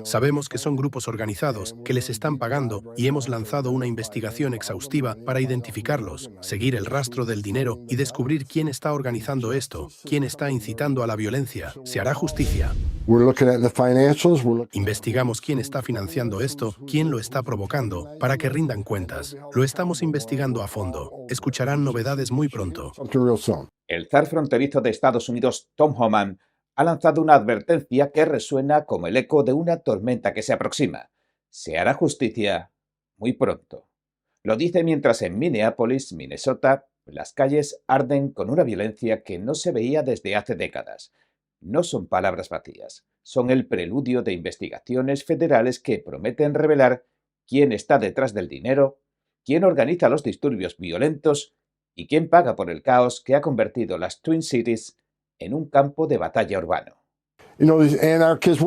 Sabemos que son grupos organizados, que les están pagando y hemos lanzado una investigación exhaustiva para identificarlos, seguir el rastro del dinero y descubrir quién está organizando esto, quién está incitando a la violencia. Se hará justicia. Investigamos quién está financiando esto, quién lo está provocando, para que rindan cuentas. Lo estamos investigando a fondo. Escucharán novedades muy pronto. El zar fronterizo de Estados Unidos, Tom Homan, ha lanzado una advertencia que resuena como el eco de una tormenta que se aproxima. Se hará justicia muy pronto. Lo dice mientras en Minneapolis, Minnesota, las calles arden con una violencia que no se veía desde hace décadas. No son palabras vacías, son el preludio de investigaciones federales que prometen revelar quién está detrás del dinero, quién organiza los disturbios violentos y quién paga por el caos que ha convertido las Twin Cities en un campo de batalla urbano.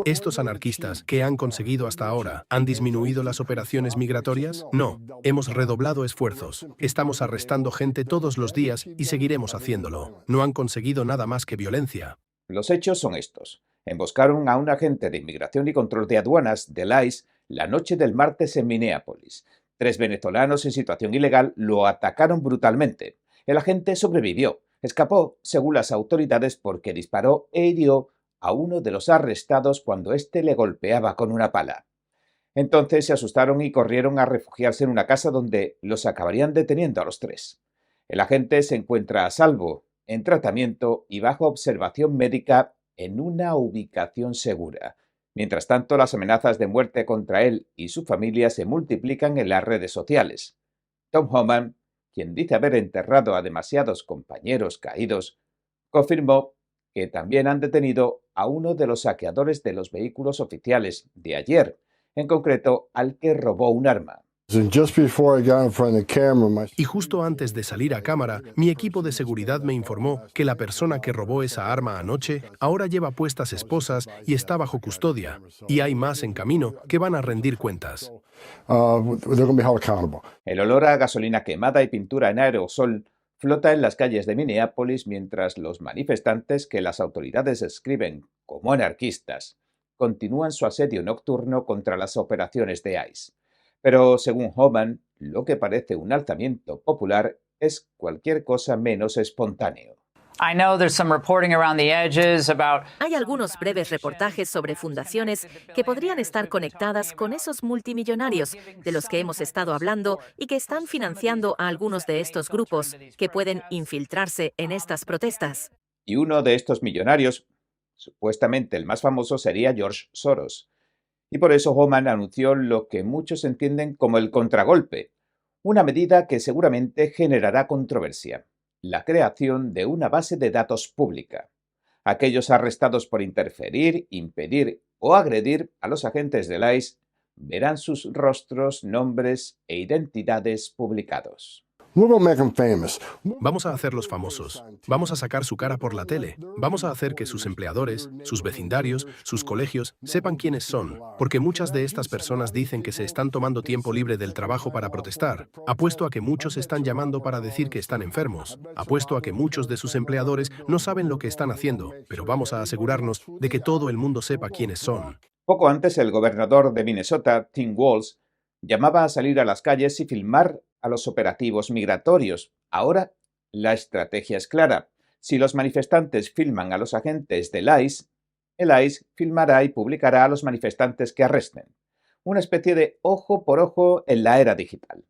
¿Estos anarquistas qué han conseguido hasta ahora? ¿Han disminuido las operaciones migratorias? No. Hemos redoblado esfuerzos. Estamos arrestando gente todos los días y seguiremos haciéndolo. No han conseguido nada más que violencia. Los hechos son estos. Emboscaron a un agente de Inmigración y Control de Aduanas del ICE la noche del martes en Minneapolis. 3 venezolanos en situación ilegal lo atacaron brutalmente. El agente sobrevivió. Escapó, según las autoridades, porque disparó e hirió a uno de los arrestados cuando éste le golpeaba con una pala. Entonces se asustaron y corrieron a refugiarse en una casa donde los acabarían deteniendo a los 3. El agente se encuentra a salvo, en tratamiento y bajo observación médica en una ubicación segura. Mientras tanto, las amenazas de muerte contra él y su familia se multiplican en las redes sociales. Tom Homan, quien dice haber enterrado a demasiados compañeros caídos, confirmó que también han detenido a uno de los saqueadores de los vehículos oficiales de ayer, en concreto al que robó un arma. Y justo antes de salir a cámara, mi equipo de seguridad me informó que la persona que robó esa arma anoche ahora lleva puestas esposas y está bajo custodia. Y hay más en camino que van a rendir cuentas. El olor a gasolina quemada y pintura en aerosol flota en las calles de Minneapolis mientras los manifestantes, que las autoridades describen como anarquistas, continúan su asedio nocturno contra las operaciones de ICE. Pero, según Homan, lo que parece un alzamiento popular es cualquier cosa menos espontáneo. Hay algunos breves reportajes sobre fundaciones que podrían estar conectadas con esos multimillonarios de los que hemos estado hablando y que están financiando a algunos de estos grupos que pueden infiltrarse en estas protestas. Y uno de estos millonarios, supuestamente el más famoso, sería George Soros. Y por eso Homan anunció lo que muchos entienden como el contragolpe, una medida que seguramente generará controversia: la creación de una base de datos pública. Aquellos arrestados por interferir, impedir o agredir a los agentes del ICE verán sus rostros, nombres e identidades publicados. Vamos a hacerlos famosos. Vamos a sacar su cara por la tele. Vamos a hacer que sus empleadores, sus vecindarios, sus colegios sepan quiénes son, porque muchas de estas personas dicen que se están tomando tiempo libre del trabajo para protestar. Apuesto a que muchos están llamando para decir que están enfermos. Apuesto a que muchos de sus empleadores no saben lo que están haciendo, pero vamos a asegurarnos de que todo el mundo sepa quiénes son. Poco antes, el gobernador de Minnesota, Tim Walz, llamaba a salir a las calles y filmar a los operativos migratorios. Ahora, la estrategia es clara. Si los manifestantes filman a los agentes del ICE, el ICE filmará y publicará a los manifestantes que arresten. Una especie de ojo por ojo en la era digital.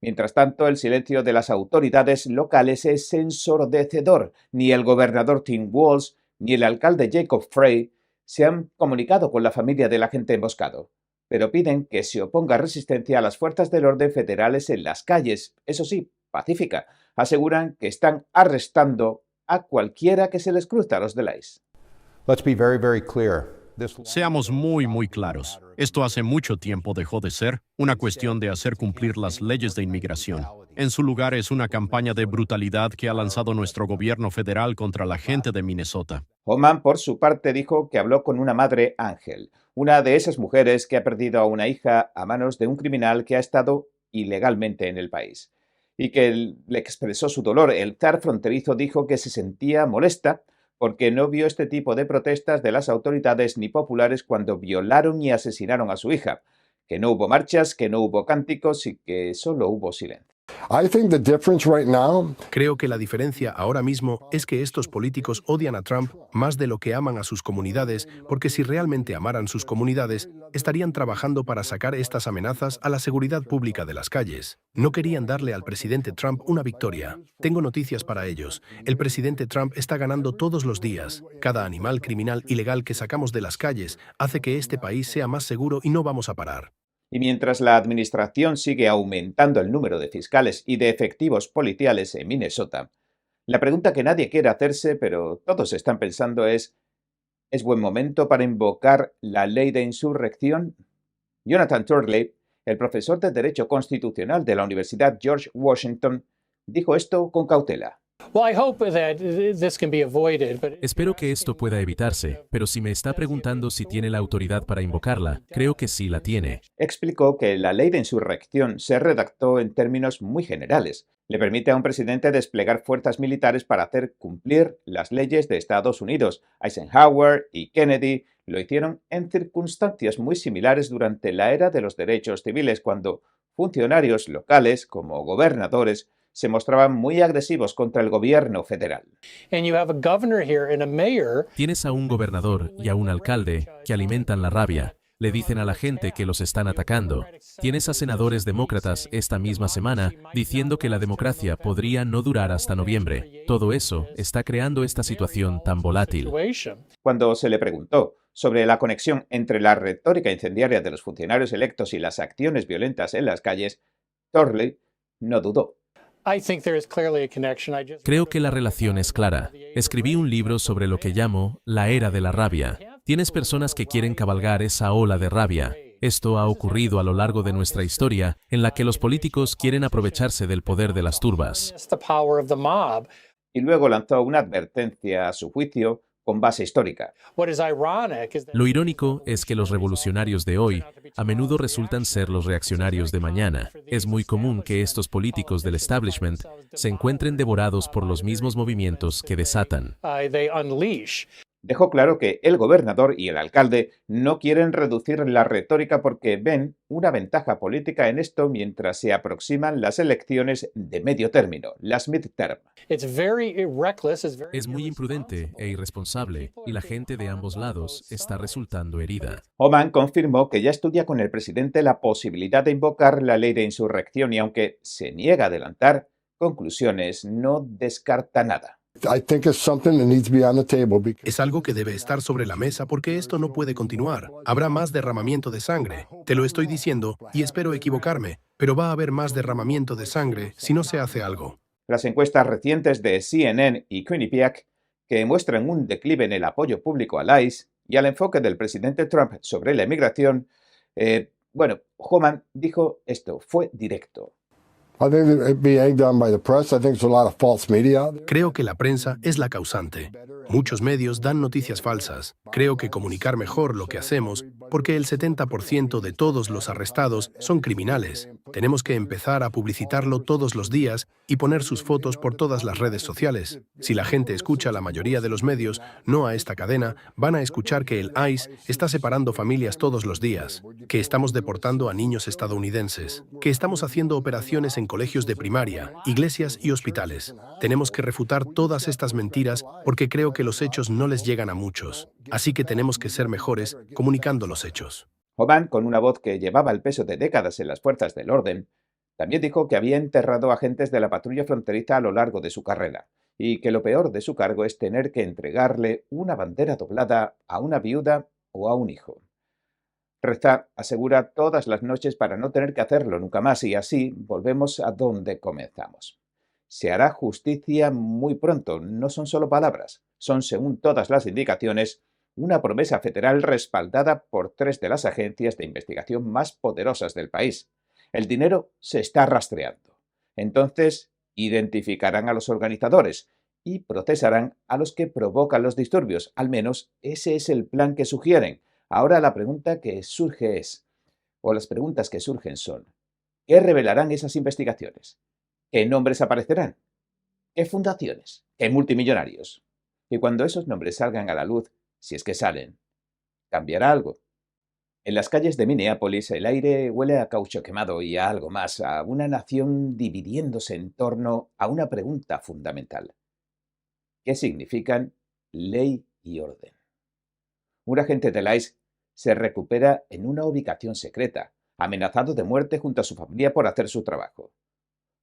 Mientras tanto, el silencio de las autoridades locales es ensordecedor. Ni el gobernador Tim Walz ni el alcalde Jacob Frey se han comunicado con la familia del agente emboscado, pero piden que se oponga resistencia a las fuerzas del orden federales en las calles, eso sí, pacífica. Aseguran que están arrestando a cualquiera que se les cruza a los del ICE. Seamos muy claros. Esto hace mucho tiempo dejó de ser una cuestión de hacer cumplir las leyes de inmigración. En su lugar es una campaña de brutalidad que ha lanzado nuestro gobierno federal contra la gente de Minnesota. Homan, por su parte, dijo que habló con una madre ángel, una de esas mujeres que ha perdido a una hija a manos de un criminal que ha estado ilegalmente en el país, y que le expresó su dolor. El zar fronterizo dijo que se sentía molesta porque no vio este tipo de protestas de las autoridades ni populares cuando violaron y asesinaron a su hija, que no hubo marchas, que no hubo cánticos y que solo hubo silencio. Creo que la diferencia ahora mismo es que estos políticos odian a Trump más de lo que aman a sus comunidades, porque si realmente amaran sus comunidades, estarían trabajando para sacar estas amenazas a la seguridad pública de las calles. No querían darle al presidente Trump una victoria. Tengo noticias para ellos. El presidente Trump está ganando todos los días. Cada animal criminal ilegal que sacamos de las calles hace que este país sea más seguro y no vamos a parar. Y mientras la administración sigue aumentando el número de fiscales y de efectivos policiales en Minnesota, la pregunta que nadie quiere hacerse, pero todos están pensando ¿es buen momento para invocar la ley de insurrección? Jonathan Turley, el profesor de Derecho Constitucional de la Universidad George Washington, dijo esto con cautela. Espero que esto pueda evitarse, pero si me está preguntando si tiene la autoridad para invocarla, creo que sí la tiene. Explicó que la ley de insurrección se redactó en términos muy generales. Le permite a un presidente desplegar fuerzas militares para hacer cumplir las leyes de Estados Unidos. Eisenhower y Kennedy lo hicieron en circunstancias muy similares durante la era de los derechos civiles, cuando funcionarios locales, como gobernadores, se mostraban muy agresivos contra el gobierno federal. Tienes a un gobernador y a un alcalde que alimentan la rabia. Le dicen a la gente que los están atacando. Tienes a senadores demócratas esta misma semana diciendo que la democracia podría no durar hasta noviembre. Todo eso está creando esta situación tan volátil. Cuando se le preguntó sobre la conexión entre la retórica incendiaria de los funcionarios electos y las acciones violentas en las calles, Turley no dudó. Creo que la relación es clara. Escribí un libro sobre lo que llamo la era de la rabia. Tienes personas que quieren cabalgar esa ola de rabia. Esto ha ocurrido a lo largo de nuestra historia, en la que los políticos quieren aprovecharse del poder de las turbas. Y luego lanzó una advertencia a su juicio con base histórica. Lo irónico es que los revolucionarios de hoy a menudo resultan ser los reaccionarios de mañana. Es muy común que estos políticos del establishment se encuentren devorados por los mismos movimientos que desatan. Dejó claro que el gobernador y el alcalde no quieren reducir la retórica porque ven una ventaja política en esto mientras se aproximan las elecciones de medio término, las midterm. Es muy imprudente e irresponsable, y la gente de ambos lados está resultando herida. Homan confirmó que ya estudia con el presidente la posibilidad de invocar la ley de insurrección y aunque se niega a adelantar conclusiones, no descarta nada. Es algo que debe estar sobre la mesa porque esto no puede continuar. Habrá más derramamiento de sangre. Te lo estoy diciendo y espero equivocarme, pero va a haber más derramamiento de sangre si no se hace algo. Las encuestas recientes de CNN y Quinnipiac, que muestran un declive en el apoyo público al ICE y al enfoque del presidente Trump sobre la inmigración, Homan dijo esto, fue directo. Creo que la prensa es la causante. Muchos medios dan noticias falsas. Creo que comunicar mejor lo que hacemos, porque el 70% de todos los arrestados son criminales. Tenemos que empezar a publicitarlo todos los días y poner sus fotos por todas las redes sociales. Si la gente escucha a la mayoría de los medios, no a esta cadena, van a escuchar que el ICE está separando familias todos los días, que estamos deportando a niños estadounidenses, que estamos haciendo operaciones en colegios de primaria, iglesias y hospitales. Tenemos que refutar todas estas mentiras porque creo que los hechos no les llegan a muchos. Así que tenemos que ser mejores comunicando los hechos. Homan, con una voz que llevaba el peso de décadas en las fuerzas del orden, también dijo que había enterrado agentes de la patrulla fronteriza a lo largo de su carrera y que lo peor de su cargo es tener que entregarle una bandera doblada a una viuda o a un hijo. Reza asegura todas las noches para no tener que hacerlo nunca más y así volvemos a donde comenzamos. Se hará justicia muy pronto, no son solo palabras, son, según todas las indicaciones, una promesa federal respaldada por 3 de las agencias de investigación más poderosas del país. El dinero se está rastreando. Entonces, identificarán a los organizadores y procesarán a los que provocan los disturbios. Al menos ese es el plan que sugieren. Ahora la pregunta que surge las preguntas que surgen son, ¿qué revelarán esas investigaciones? ¿Qué nombres aparecerán? ¿Qué fundaciones? ¿Qué multimillonarios? Y cuando esos nombres salgan a la luz, si es que salen, ¿cambiará algo? En las calles de Minneapolis el aire huele a caucho quemado y a algo más, a una nación dividiéndose en torno a una pregunta fundamental. ¿Qué significan ley y orden? Un agente del ICE se recupera en una ubicación secreta, amenazado de muerte junto a su familia por hacer su trabajo.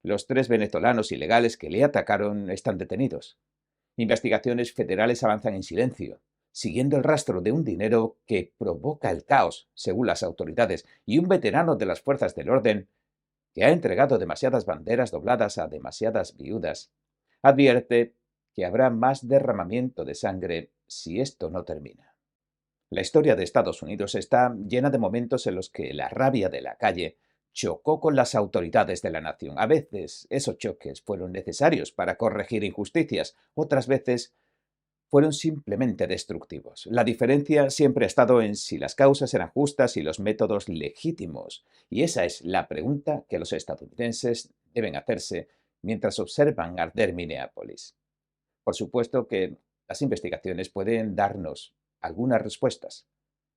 Los 3 venezolanos ilegales que le atacaron están detenidos. Investigaciones federales avanzan en silencio, siguiendo el rastro de un dinero que provoca el caos, según las autoridades, y un veterano de las fuerzas del orden, que ha entregado demasiadas banderas dobladas a demasiadas viudas, advierte que habrá más derramamiento de sangre si esto no termina. La historia de Estados Unidos está llena de momentos en los que la rabia de la calle chocó con las autoridades de la nación. A veces esos choques fueron necesarios para corregir injusticias, otras veces fueron simplemente destructivos. La diferencia siempre ha estado en si las causas eran justas y los métodos legítimos. Y esa es la pregunta que los estadounidenses deben hacerse mientras observan arder Minneapolis. Por supuesto que las investigaciones pueden darnos algunas respuestas,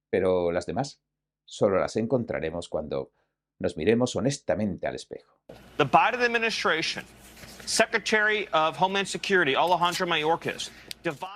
pero las demás solo las encontraremos cuando nos miremos honestamente al espejo. The Biden administration, Secretary of Homeland Security, Alejandro Mayorkas,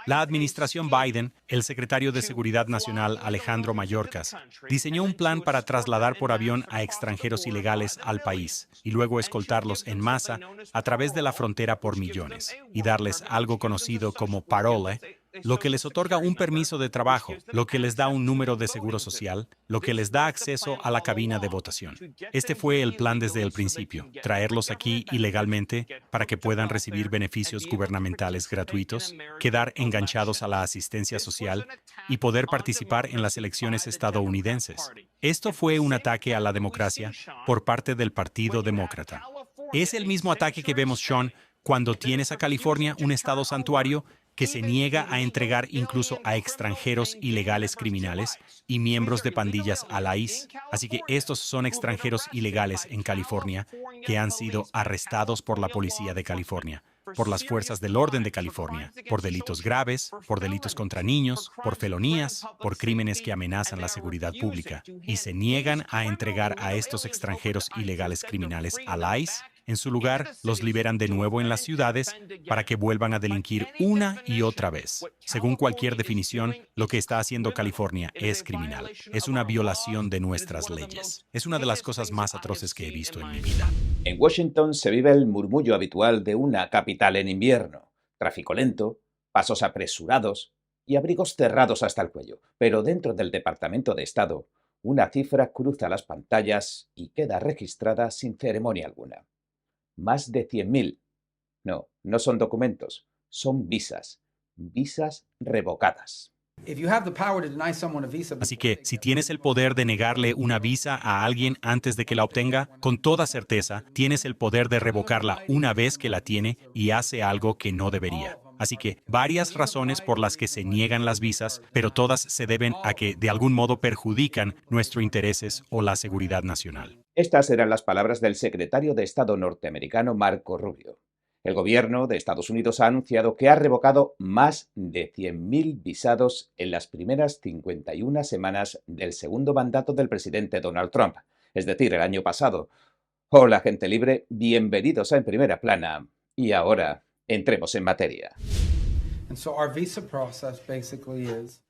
La administración Biden, el secretario de Seguridad Nacional Alejandro Mayorkas, diseñó un plan para trasladar por avión a extranjeros ilegales al país y luego escoltarlos en masa a través de la frontera por millones y darles algo conocido como parole, lo que les otorga un permiso de trabajo, lo que les da un número de seguro social, lo que les da acceso a la cabina de votación. Este fue el plan desde el principio, traerlos aquí ilegalmente para que puedan recibir beneficios gubernamentales gratuitos, quedar enganchados a la asistencia social y poder participar en las elecciones estadounidenses. Esto fue un ataque a la democracia por parte del Partido Demócrata. Es el mismo ataque que vemos, Sean, cuando tienes a California, un estado santuario, que se niega a entregar incluso a extranjeros ilegales criminales y miembros de pandillas a la ICE. Así que estos son extranjeros ilegales en California que han sido arrestados por la policía de California, por las fuerzas del orden de California, por delitos graves, por delitos contra niños, por felonías, por crímenes que amenazan la seguridad pública, y se niegan a entregar a estos extranjeros ilegales criminales a la ICE. En su lugar, los liberan de nuevo en las ciudades para que vuelvan a delinquir una y otra vez. Según cualquier definición, lo que está haciendo California es criminal. Es una violación de nuestras leyes. Es una de las cosas más atroces que he visto en mi vida. En Washington se vive el murmullo habitual de una capital en invierno. Tráfico lento, pasos apresurados y abrigos cerrados hasta el cuello. Pero dentro del Departamento de Estado, una cifra cruza las pantallas y queda registrada sin ceremonia alguna. Más de 100.000. No son documentos, son visas. Visas revocadas. Así que, si tienes el poder de negarle una visa a alguien antes de que la obtenga, con toda certeza, tienes el poder de revocarla una vez que la tiene y hace algo que no debería. Así que, varias razones por las que se niegan las visas, pero todas se deben a que de algún modo perjudican nuestros intereses o la seguridad nacional. Estas eran las palabras del secretario de Estado norteamericano Marco Rubio. El gobierno de Estados Unidos ha anunciado que ha revocado más de 100.000 visados en las primeras 51 semanas del segundo mandato del presidente Donald Trump, es decir, el año pasado. Hola, gente libre, bienvenidos a En Primera Plana. Y ahora, entremos en materia.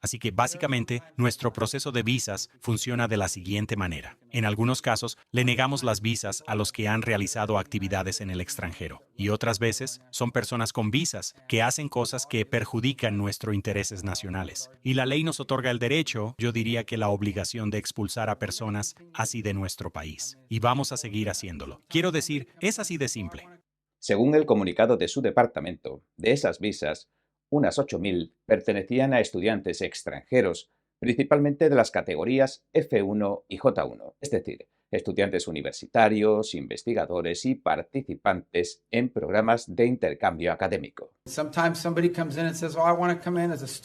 Así que básicamente nuestro proceso de visas funciona de la siguiente manera. En algunos casos le negamos las visas a los que han realizado actividades en el extranjero y otras veces son personas con visas que hacen cosas que perjudican nuestros intereses nacionales. Y la ley nos otorga el derecho, yo diría que la obligación de expulsar a personas así de nuestro país. Y vamos a seguir haciéndolo. Quiero decir, es así de simple. Según el comunicado de su departamento, de esas visas, unas 8.000 pertenecían a estudiantes extranjeros, principalmente de las categorías F1 y J1, es decir, estudiantes universitarios, investigadores y participantes en programas de intercambio académico.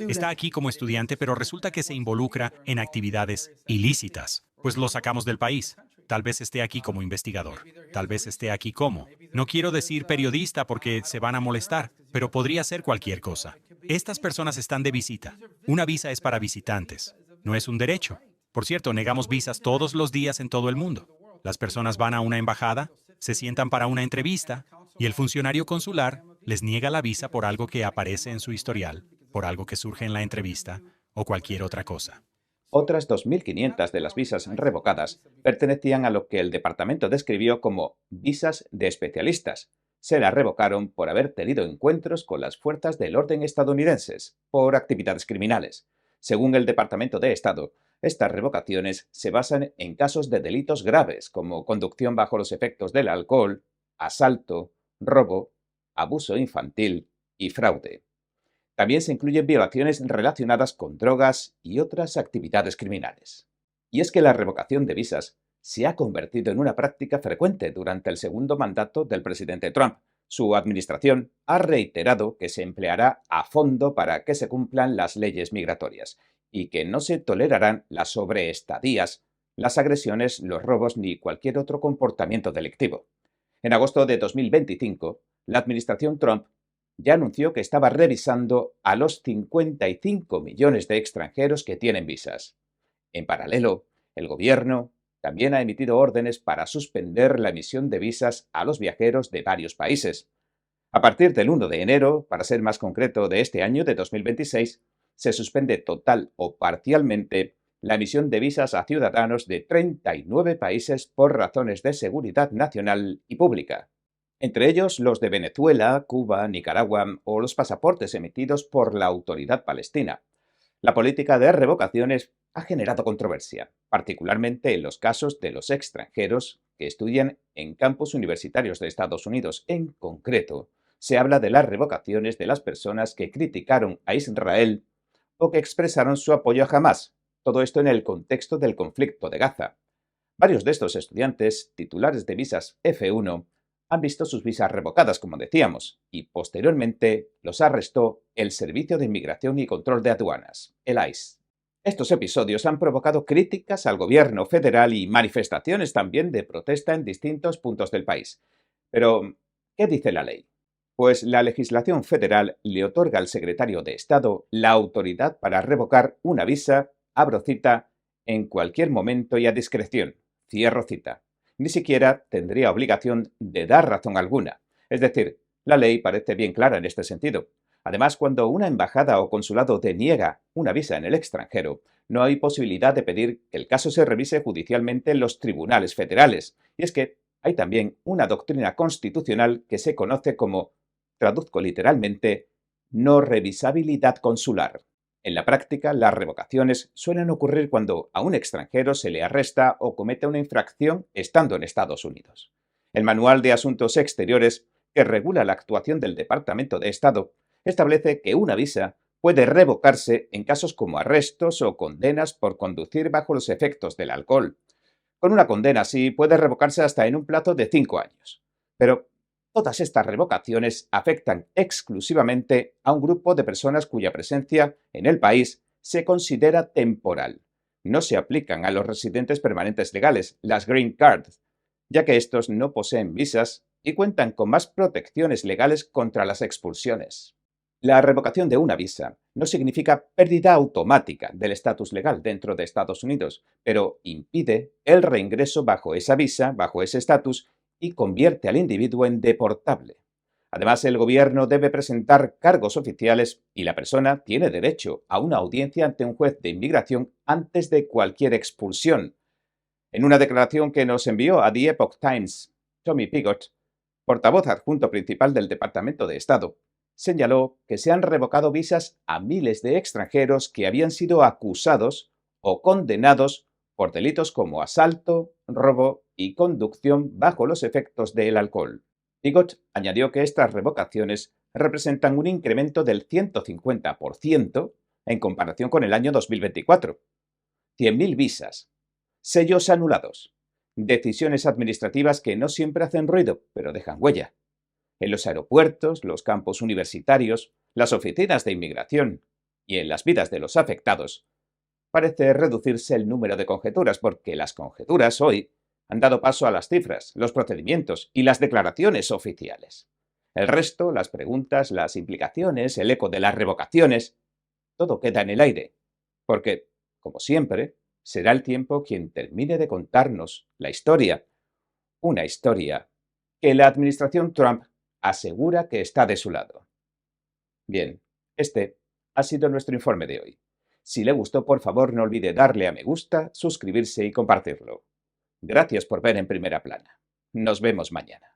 Está aquí como estudiante, pero resulta que se involucra en actividades ilícitas, pues lo sacamos del país. Tal vez esté aquí como investigador. Tal vez esté aquí como. No quiero decir periodista porque se van a molestar, pero podría ser cualquier cosa. Estas personas están de visita. Una visa es para visitantes, no es un derecho. Por cierto, negamos visas todos los días en todo el mundo. Las personas van a una embajada, se sientan para una entrevista y el funcionario consular les niega la visa por algo que aparece en su historial, por algo que surge en la entrevista o cualquier otra cosa. Otras 2.500 de las visas revocadas pertenecían a lo que el departamento describió como visas de especialistas. Se las revocaron por haber tenido encuentros con las fuerzas del orden estadounidenses, por actividades criminales. Según el Departamento de Estado, estas revocaciones se basan en casos de delitos graves como conducción bajo los efectos del alcohol, asalto, robo, abuso infantil y fraude. También se incluyen violaciones relacionadas con drogas y otras actividades criminales. Y es que la revocación de visas se ha convertido en una práctica frecuente durante el segundo mandato del presidente Trump. Su administración ha reiterado que se empleará a fondo para que se cumplan las leyes migratorias y que no se tolerarán las sobreestadías, las agresiones, los robos ni cualquier otro comportamiento delictivo. En agosto de 2025, la administración Trump ya anunció que estaba revisando a los 55 millones de extranjeros que tienen visas. En paralelo, el gobierno también ha emitido órdenes para suspender la emisión de visas a los viajeros de varios países. A partir del 1 de enero, para ser más concreto de este año de 2026, se suspende total o parcialmente la emisión de visas a ciudadanos de 39 países por razones de seguridad nacional y pública. Entre ellos los de Venezuela, Cuba, Nicaragua o los pasaportes emitidos por la Autoridad Palestina. La política de revocaciones ha generado controversia, particularmente en los casos de los extranjeros que estudian en campus universitarios de Estados Unidos. En concreto, se habla de las revocaciones de las personas que criticaron a Israel o que expresaron su apoyo a Hamás. Todo esto en el contexto del conflicto de Gaza. Varios de estos estudiantes, titulares de visas F1, han visto sus visas revocadas, como decíamos, y posteriormente los arrestó el Servicio de Inmigración y Control de Aduanas, el ICE. Estos episodios han provocado críticas al gobierno federal y manifestaciones también de protesta en distintos puntos del país. Pero, ¿qué dice la ley? Pues la legislación federal le otorga al secretario de Estado la autoridad para revocar una visa, abro cita, en cualquier momento y a discreción, cierro cita. Ni siquiera tendría obligación de dar razón alguna. Es decir, la ley parece bien clara en este sentido. Además, cuando una embajada o consulado deniega una visa en el extranjero, no hay posibilidad de pedir que el caso se revise judicialmente en los tribunales federales. Y es que hay también una doctrina constitucional que se conoce como, traduzco literalmente, no revisabilidad consular. En la práctica, las revocaciones suelen ocurrir cuando a un extranjero se le arresta o comete una infracción estando en Estados Unidos. El Manual de Asuntos Exteriores, que regula la actuación del Departamento de Estado, establece que una visa puede revocarse en casos como arrestos o condenas por conducir bajo los efectos del alcohol. Con una condena así puede revocarse hasta en un plazo de 5 años. Pero todas estas revocaciones afectan exclusivamente a un grupo de personas cuya presencia en el país se considera temporal. No se aplican a los residentes permanentes legales, las Green Cards, ya que estos no poseen visas y cuentan con más protecciones legales contra las expulsiones. La revocación de una visa no significa pérdida automática del estatus legal dentro de Estados Unidos, pero impide el reingreso bajo esa visa, bajo ese estatus, y convierte al individuo en deportable. Además, el gobierno debe presentar cargos oficiales y la persona tiene derecho a una audiencia ante un juez de inmigración antes de cualquier expulsión. En una declaración que nos envió a The Epoch Times, Tommy Pigott, portavoz adjunto principal del Departamento de Estado, señaló que se han revocado visas a miles de extranjeros que habían sido acusados o condenados por delitos como asalto, robo y conducción bajo los efectos del alcohol. Pigott añadió que estas revocaciones representan un incremento del 150% en comparación con el año 2024. 100.000 visas, sellos anulados, decisiones administrativas que no siempre hacen ruido, pero dejan huella. En los aeropuertos, los campos universitarios, las oficinas de inmigración y en las vidas de los afectados, parece reducirse el número de conjeturas, porque las conjeturas hoy han dado paso a las cifras, los procedimientos y las declaraciones oficiales. El resto, las preguntas, las implicaciones, el eco de las revocaciones, todo queda en el aire, porque, como siempre, será el tiempo quien termine de contarnos la historia. Una historia que la administración Trump asegura que está de su lado. Bien, este ha sido nuestro informe de hoy. Si le gustó, por favor, no olvide darle a me gusta, suscribirse y compartirlo. Gracias por ver En Primera Plana. Nos vemos mañana.